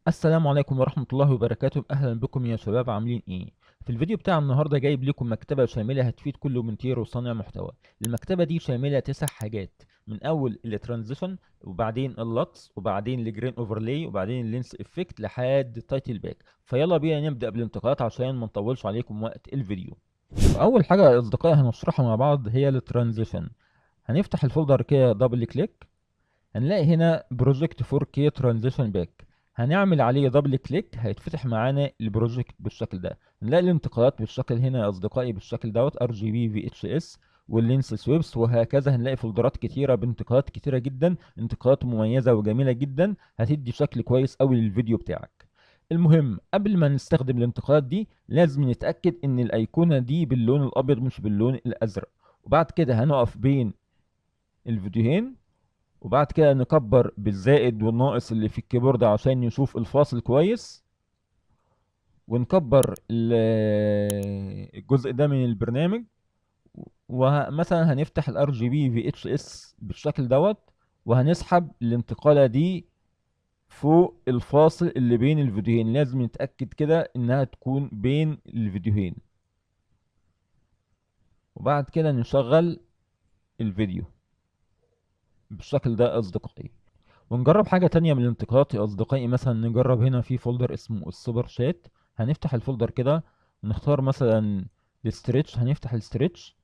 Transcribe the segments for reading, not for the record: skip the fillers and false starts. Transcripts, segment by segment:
السلام عليكم ورحمة الله وبركاته. أهلا بكم يا شباب، عاملين إيه؟ في الفيديو بتاع النهاردة جايب لكم مكتبة شاملة هتفيد كل مونتير وصانع محتوى. المكتبة دي شاملة 9 حاجات، من أول الترانزيشن وبعدين اللوتس وبعدين الجرين اوفرلاي وبعدين اللينس افكت لحد التايتل باك. فيلا بينا نبدأ بالانتقالات عشان ما نطولش عليكم وقت الفيديو. أول حاجة يا أصدقائي هنشرحها مع بعض هي الترانزيشن. هنفتح الفولدر كده دبل كليك، هنلاقي هنا بروجكت 4K ترانزيشن باك. هنعمل عليه دبل كليك هيتفتح معانا البروجكت بالشكل ده. هنلاقي الانتقالات بالشكل هنا يا اصدقائي بالشكل دوت RGB VHS واللينس سويبس وهكذا. هنلاقي فولدرات كتيره بانتقالات كتيره جدا، انتقالات مميزه وجميله جدا هتدي شكل كويس قوي للفيديو بتاعك. المهم قبل ما نستخدم الانتقالات دي لازم نتاكد ان الايقونه دي باللون الابيض مش باللون الازرق. وبعد كده هنقف بين الفيديوهين، وبعد كده نكبر بالزائد والناقص اللي في الكيبورد عشان نشوف الفاصل كويس، ونكبر الجزء ده من البرنامج. ومثلا هنفتح الار جي بي في اتش اس بالشكل دوت، وهنسحب الانتقالة دي فوق الفاصل اللي بين الفيديوهين. لازم نتأكد كده انها تكون بين الفيديوهين، وبعد كده نشغل الفيديو بالشكل ده يا اصدقائي. ونجرب حاجة تانية من الانتقالات يا أصدقائي. مثلا نجرب هنا في فولدر اسمه السوبر شات. هنفتح الفولدر كده ونختار مثلا الستريتش، هنفتح الستريتش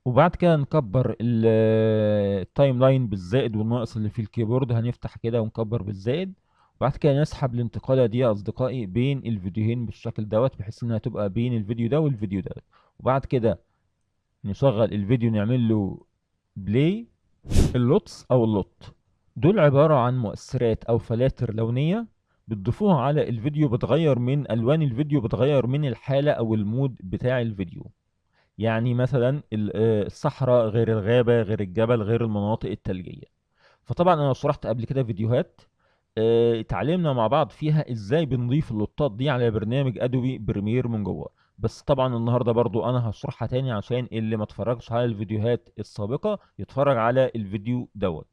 وبعد كده نكبر التايم لاين بالزائد والناقص اللي في الكيبورد. هنفتح كده ونكبر بالزائد، وبعد كده نسحب الانتقالة دي يا أصدقائي بين الفيديوهين بالشكل دوت، بحيث إنها تبقى بين الفيديو ده والفيديو ده. وبعد كده نشغل الفيديو نعمل له بلاي. اللوتس او اللوت دول عبارة عن مؤثرات او فلاتر لونية بتضيفوها على الفيديو، بتغير من الوان الفيديو، بتغير من الحالة او المود بتاع الفيديو. يعني مثلا الصحراء غير الغابة غير الجبل غير المناطق الثلجية. فطبعا انا شرحت قبل كده فيديوهات اتعلمنا مع بعض فيها ازاي بنضيف اللوتات دي على برنامج ادوبي بريمير من جوه. بس طبعا النهارده برضو انا هشرحها تاني عشان اللي ما اتفرجش على الفيديوهات السابقة يتفرج على الفيديو دوت.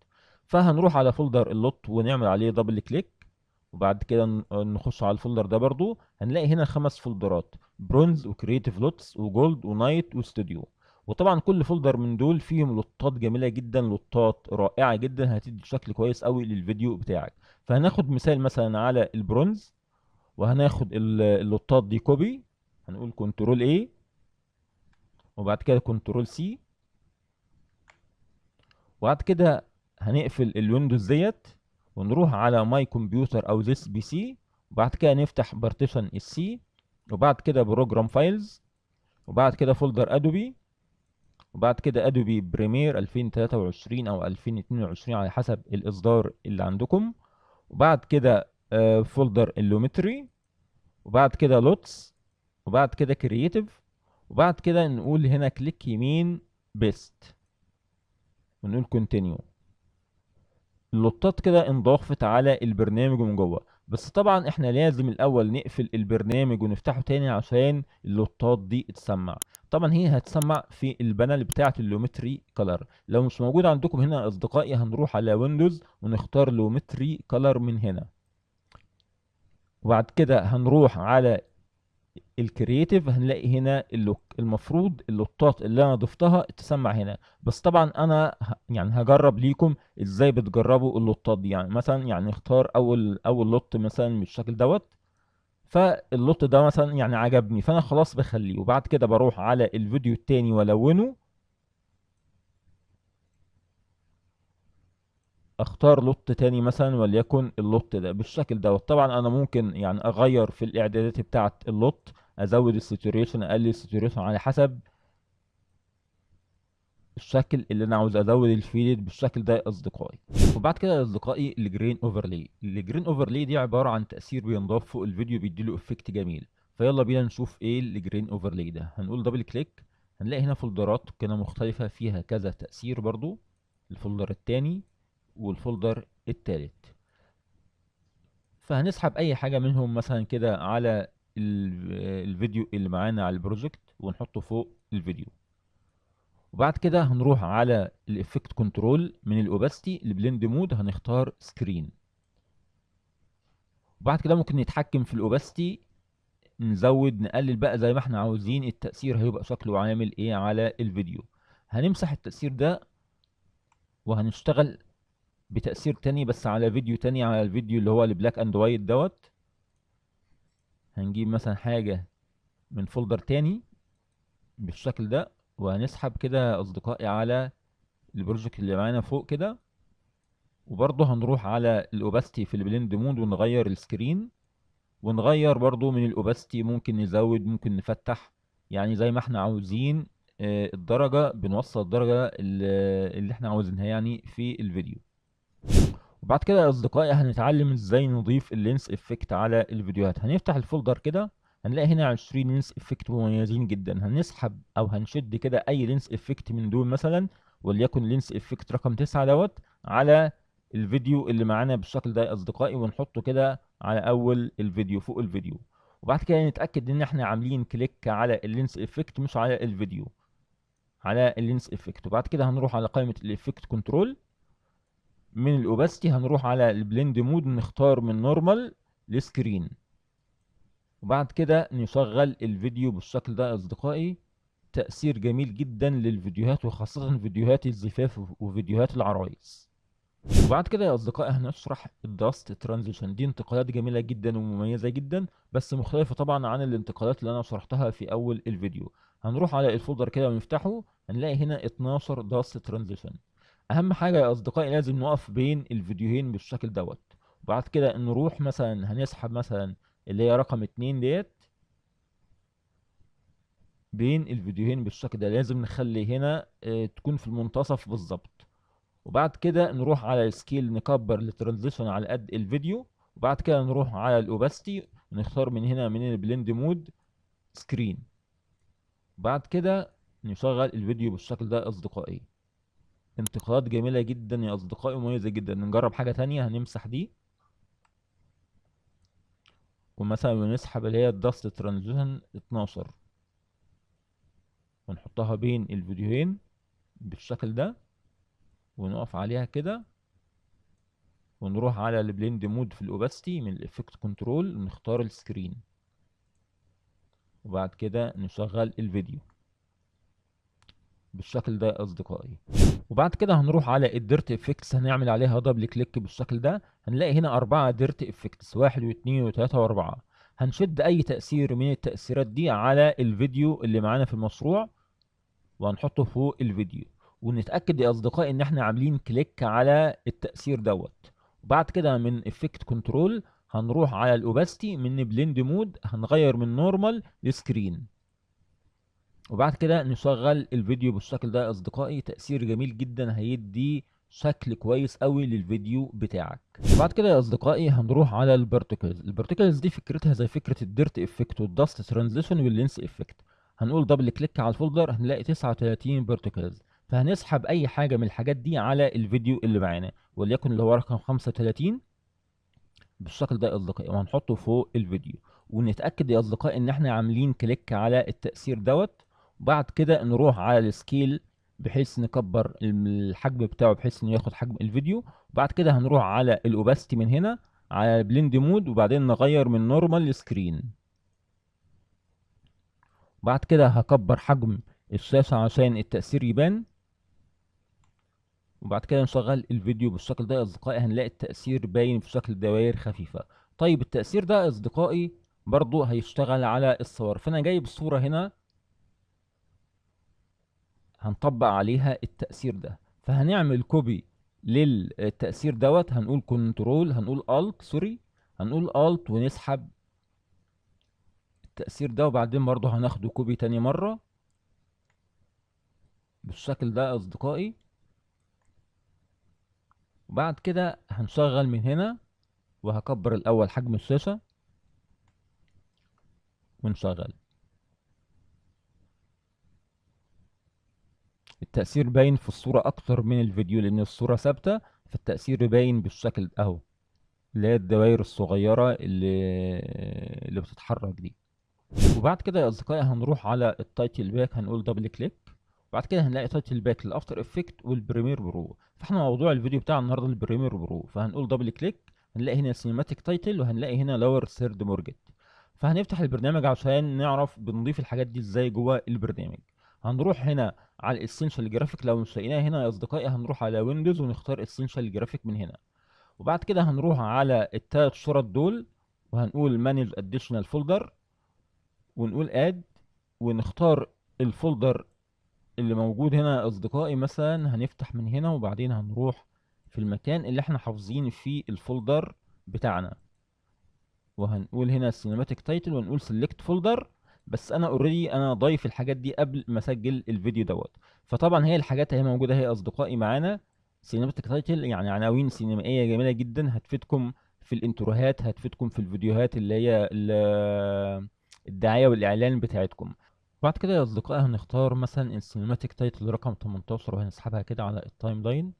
فهنروح على فولدر اللوت ونعمل عليه دبل كليك، وبعد كده نخش على الفولدر ده. برضو هنلاقي هنا 5 فولدرات: برونز وكرييتيف لوتس وجولد ونايت وستوديو. وطبعا كل فولدر من دول فيهم لوتات جميله جدا، لوتات رائعه جدا هتدي شكل كويس قوي للفيديو بتاعك. فهناخد مثال مثلا على البرونز، وهناخد اللوتات دي كوبي. هنقول كنترول A وبعد كده كنترول C، وبعد كده هنقفل الويندوز ديت ونروح على ماي كمبيوتر او ذيس بي سي، وبعد كده نفتح بارتيشن السي، وبعد كده بروجرام فايلز، وبعد كده فولدر ادوبي، وبعد كده ادوبي بريمير 2023 او 2022 على حسب الاصدار اللي عندكم، وبعد كده فولدر اللومتري، وبعد كده لوتس، وبعد كده كرييتيف، وبعد كده نقول هنا كليك يمين بيست ونقول كونتينيو. اللوتات كده انضافت على البرنامج من جوه، بس طبعا احنا لازم الاول نقفل البرنامج ونفتحه تاني عشان اللوتات دي تسمع. طبعا هي هتسمع في البانل بتاعه اللومتري كلر. لو مش موجود عندكم هنا يا اصدقائي هنروح على ويندوز ونختار لومتري كلر من هنا، وبعد كده هنروح على الكرييتيف. هنلاقي هنا اللوك. المفروض اللوتات اللي انا ضفتها تسمع هنا، بس طبعا انا يعني هجرب ليكم ازاي بتجربوا اللوتات دي. يعني مثلا يعني اختار اول لوت مثلا بالشكل دوت، فاللوت ده مثلا يعني عجبني فانا خلاص بخليه، وبعد كده بروح على الفيديو التاني والونه، اختار لوت تاني مثلا وليكن اللوت ده بالشكل دوت. طبعا انا ممكن يعني اغير في الاعدادات بتاعه اللوت، ازود الساتوريشن اقلل الساتوريشن على حسب الشكل اللي انا عاوز ازود الفيلد بالشكل ده يا اصدقائي. وبعد كده يا اصدقائي الجرين اوفرلاي. الجرين اوفرلاي دي عباره عن تاثير بينضاف فوق الفيديو بيديله افكت جميل. فيلا بينا نشوف ايه الجرين اوفرلاي ده. هنقول دبل كليك، هنلاقي هنا فولدرات كده مختلفه فيها كذا تاثير برضو: الفولدر التاني والفولدر التالت. فهنسحب اي حاجه منهم مثلا كده على الفيديو اللي معانا على البروجكت ونحطه فوق الفيديو. وبعد كده هنروح على الافكت كنترول، من الاوباستي البلند مود هنختار سكرين، وبعد كده ممكن نتحكم في الاوباستي، نزود نقلل بقى زي ما احنا عاوزين التأثير هيبقى شكله عامل ايه على الفيديو. هنمسح التأثير ده وهنشتغل بتأثير تاني بس على فيديو تاني، على الفيديو اللي هو البلاك اند وايت دوت. هنجيب مثلا حاجة من فولدر تاني بالشكل ده، وهنسحب كده يا اصدقائي على البروجكت اللي معانا فوق كده، وبرضه هنروح على الاوباستي في البلند مود ونغير السكرين، ونغير برضه من الاوباستي، ممكن نزود ممكن نفتح يعني زي ما احنا عاوزين. الدرجة بنوصل الدرجة اللي احنا عاوزينها يعني في الفيديو. وبعد كده يا اصدقائي هنتعلم ازاي نضيف اللينس افكت على الفيديوهات. هنفتح الفولدر كده، هنلاقي هنا 20 لينس افكت مميزين جدا. هنسحب او هنشد كده اي لينس افكت من دول، مثلا وليكن لينس افكت رقم 9 دوت على الفيديو اللي معانا بالشكل ده يا اصدقائي، ونحطه كده على اول الفيديو فوق الفيديو. وبعد كده نتاكد ان احنا عاملين كليك على اللينس افكت مش على الفيديو، على اللينس افكت. وبعد كده هنروح على قائمه الافكت كنترول، من الاوباستي هنروح على البلند مود، نختار من نورمال لسكرين. وبعد كده نشغل الفيديو بالشكل ده يا اصدقائي. تأثير جميل جدا للفيديوهات، وخاصة فيديوهات الزفاف وفيديوهات العرايس. وبعد كده يا اصدقائي هنشرح الداست ترانزيشن. دي انتقالات جميلة جدا ومميزة جدا، بس مختلفة طبعا عن الانتقالات اللي انا شرحتها في اول الفيديو. هنروح على الفولدر كده ونفتحه، هنلاقي هنا 12 داست ترانزيشن. اهم حاجه يا اصدقائي لازم نقف بين الفيديوهين بالشكل دوت. وبعد كده نروح مثلا هنسحب مثلا اللي هي رقم 2 ديت بين الفيديوهين بالشكل ده، لازم نخلي هنا تكون في المنتصف بالظبط. وبعد كده نروح على السكيل، نكبر الترانزيشن على قد الفيديو. وبعد كده نروح على الاوباستي ونختار من هنا من البلند مود سكرين. بعد كده نشغل الفيديو بالشكل ده يا اصدقائي. انتقالات جميلة جدا يا اصدقائي، مميزة جدا. نجرب حاجة تانية، هنمسح دي ومثلا ونسحب اللي هي الداست ترانزيشن 12 ونحطها بين الفيديوهين بالشكل ده، ونقف عليها كده، ونروح على البلند مود في الاوباستي من الافكت كنترول ونختار السكرين. وبعد كده نشغل الفيديو بالشكل ده يا اصدقائي. وبعد كده هنروح على الديرت افكتس، هنعمل عليها دبل كليك بالشكل ده. هنلاقي هنا 4 ديرت افكتس، 1 و2 و3 و4. هنشد اي تأثير من التأثيرات دي على الفيديو اللي معانا في المشروع، وهنحطه فوق الفيديو، ونتأكد يا أصدقائي إن إحنا عاملين كليك على التأثير دوت. وبعد كده من إفكت كنترول هنروح على الأوباستي، من بلند مود هنغير من نورمال لسكرين. وبعد كده نشغل الفيديو بالشكل ده يا أصدقائي. تأثير جميل جدا، هيدي شكل كويس قوي للفيديو بتاعك. وبعد كده يا أصدقائي هنروح على البارتيكلز. البارتيكلز دي فكرتها زي فكرة الديرت إفكت والداست ترانزيشن واللينس إفكت. هنقول دبل كليك على الفولدر، هنلاقي 39 بارتيكلز. فهنسحب اي حاجه من الحاجات دي على الفيديو اللي معانا، وليكن اللي هو رقم 35 بالشكل ده يا اصدقائي، وهنحطه فوق الفيديو. ونتاكد يا اصدقائي ان احنا عاملين كليك على التاثير دوت. وبعد كده نروح على السكيل بحيث نكبر الحجم بتاعه بحيث انه ياخد حجم الفيديو. وبعد كده هنروح على الاوباستي من هنا على بلند مود، وبعدين نغير من نورمال لسكرين. بعد كده هكبر حجم الشاشة عشان التأثير يبان. وبعد كده نشغل الفيديو بالشكل ده يا أصدقائي، هنلاقي التأثير باين في شكل دوائر خفيفة. طيب التأثير ده يا أصدقائي برضو هيشتغل على الصور، فأنا جايب الصورة هنا هنطبق عليها التأثير ده. فهنعمل كوبي للتأثير دوت، هنقول كنترول، هنقول الت سوري، هنقول الت ونسحب التأثير ده. وبعدين برضو هناخده كوبي تاني مرة بالشكل ده يا أصدقائي. وبعد كده هنشغل من هنا، وهكبر الأول حجم الشاشة ونشغل. التأثير باين في الصورة أكتر من الفيديو لأن الصورة ثابتة، فالتأثير باين بالشكل أهو، اللي هي الدوائر الصغيرة اللي بتتحرك دي. وبعد كده يا أصدقائي هنروح على التايتل باك، هنقول دبل كليك. وبعد كده هنلاقي تايتل باك للأفتر إفكت والبريمير برو. فاحنا موضوع الفيديو بتاع النهارده البريمير برو، فهنقول دبل كليك هنلاقي هنا سينماتيك تايتل، وهنلاقي هنا لور ثيرد مورجت. فهنفتح البرنامج عشان نعرف بنضيف الحاجات دي ازاي جوه البرنامج. هنروح هنا على الاسينشال جرافيك، لو مش لاقيناه هنا يا اصدقائي هنروح على ويندوز ونختار اسينشال جرافيك من هنا. وبعد كده هنروح على الثلاث شرط دول، وهنقول مانج اديشنال فولدر، ونقول اد، ونختار الفولدر اللي موجود هنا يا اصدقائي. مثلا هنفتح من هنا، وبعدين هنروح في المكان اللي احنا حافظين فيه الفولدر بتاعنا، وهنقول هنا سينماتيك تايتل، ونقول سيلكت فولدر. بس انا اوريدي انا ضايف الحاجات دي قبل ما اسجل الفيديو دوت. فطبعا هي الحاجات هي موجوده هي اصدقائي معانا. سينماتيك تايتل يعني عناوين سينمائيه جميله جدا، هتفيدكم في الانتروهات، هتفيدكم في الفيديوهات اللي هي الدعايه والاعلان بتاعتكم. بعد كده يا اصدقائي هنختار مثلا السينماتيك تايتل رقم 18، وهنسحبها كده على التايم لاين.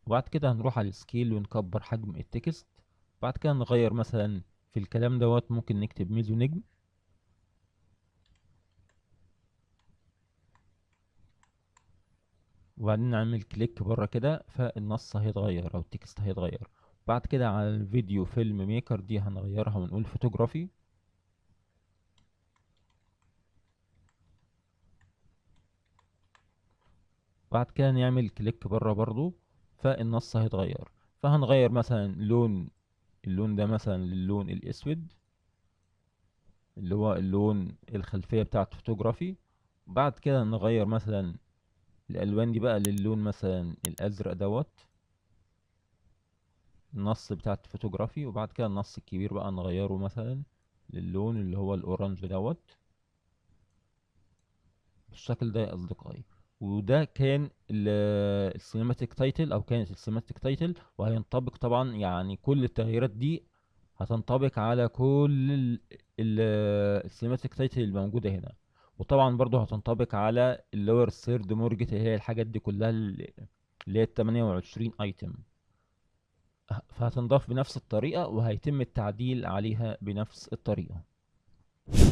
وبعد كده هنروح على السكيل ونكبر حجم التكست. بعد كده نغير مثلا في الكلام دوت، ممكن نكتب ميزو نجم. وبعدين نعمل كليك بره كده، فالنص هيتغير او التكست هيتغير. بعد كده على الفيديو فيلم ميكر دي هنغيرها ونقول فوتوغرافي. بعد كده نعمل كليك بره برضو، فالنص هيتغير. فهنغير مثلا اللون ده مثلا للون الاسود، اللي هو اللون الخلفية بتاعت فوتوغرافي. بعد كده نغير مثلا الالوان دي بقى للون مثلا الازرق دوت، النص بتاعت فوتوغرافي. وبعد كده النص الكبير بقى نغيره مثلا للون اللي هو الاورنج دوت، بالشكل ده يا اصدقائي. وده كان السينماتيك تايتل، او كانت السينماتيك تايتل. وهينطبق طبعا يعني كل التغييرات دي هتنطبق على كل السينماتيك تايتل الموجودة هنا. وطبعا برضو هتنطبق على اللور ثيرد مورجت، اللي هي الحاجات دي كلها اللي هي ال 28 ايتم. فهتنضاف بنفس الطريقة، وهيتم التعديل عليها بنفس الطريقة.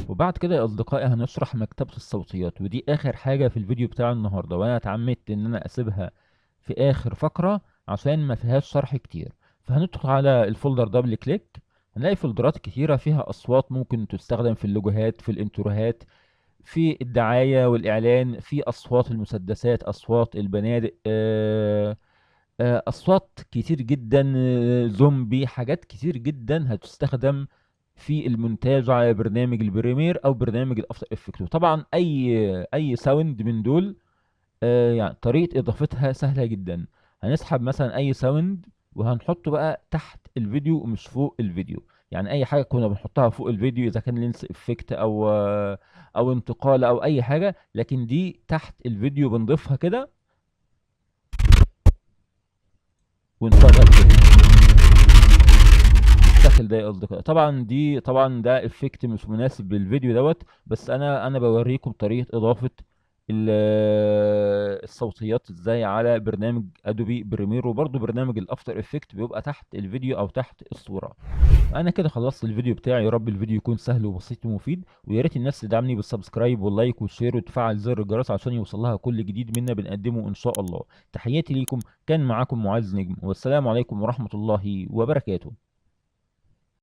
وبعد كده يا أصدقائي هنشرح مكتبة الصوتيات، ودي آخر حاجة في الفيديو بتاع النهاردة، وأنا اتعمدت إن أنا أسيبها في آخر فقرة عشان ما فيهاش شرح كتير. فهندخل على الفولدر دبل كليك، هنلاقي فولدرات كتيرة فيها أصوات ممكن تستخدم في اللوجوهات، في الانتروهات، في الدعاية والإعلان، في أصوات المسدسات، أصوات البنادق، اصوات كتير جدا، زومبي، حاجات كتير جدا هتستخدم في المونتاج على برنامج البريمير او برنامج الافتر افكت. وطبعا اي ساوند من دول يعني طريقة اضافتها سهلة جدا. هنسحب مثلا اي ساوند وهنحطه بقى تحت الفيديو ومش فوق الفيديو. يعني اي حاجة كنا بنحطها فوق الفيديو اذا كان لينس افكت او انتقال او اي حاجة، لكن دي تحت الفيديو بنضيفها كده ونشغل كده بالشكل ده يا اصدقائي. طبعا ده افكت مش مناسب للفيديو دوت، بس انا بوريكم طريقه اضافه الصوتيات ازاي على برنامج ادوبي بريمير. وبرضه برنامج الافتر افكت بيبقى تحت الفيديو او تحت الصوره. انا كده خلصت الفيديو بتاعي، يا رب الفيديو يكون سهل وبسيط ومفيد. ويا ريت الناس تدعمني بالسبسكرايب واللايك والشير وتفعل زر الجرس عشان يوصل لها كل جديد منا بنقدمه ان شاء الله. تحياتي ليكم، كان معاكم معاذ نجم، والسلام عليكم ورحمه الله وبركاته.